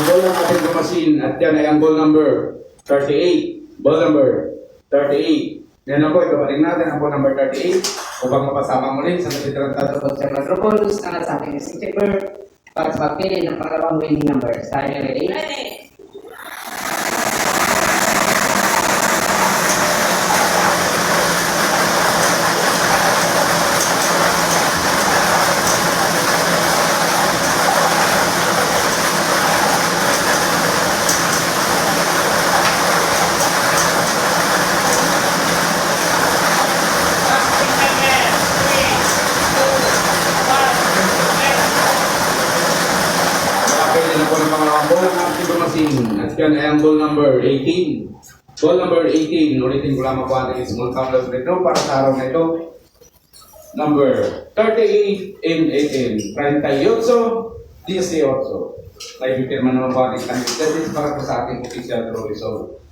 ball ng ating machine at yan ay ang ball number 38. Ball number 38. Yan po, ituparing natin ang ball number 38 upang mapasama muli sa natitrantado po sa Metropolis na sa ating receiver para sa pagpili ng pangalawang winning number. Tayo ready? At yan ay ang ball number 18. Ball number 18. Ulitin ko lamang po ating small counters retro para sa araw na ito. Number 38 in 18. 38, 18. May bipirma naman po ating candidates para po sa ating official draw result.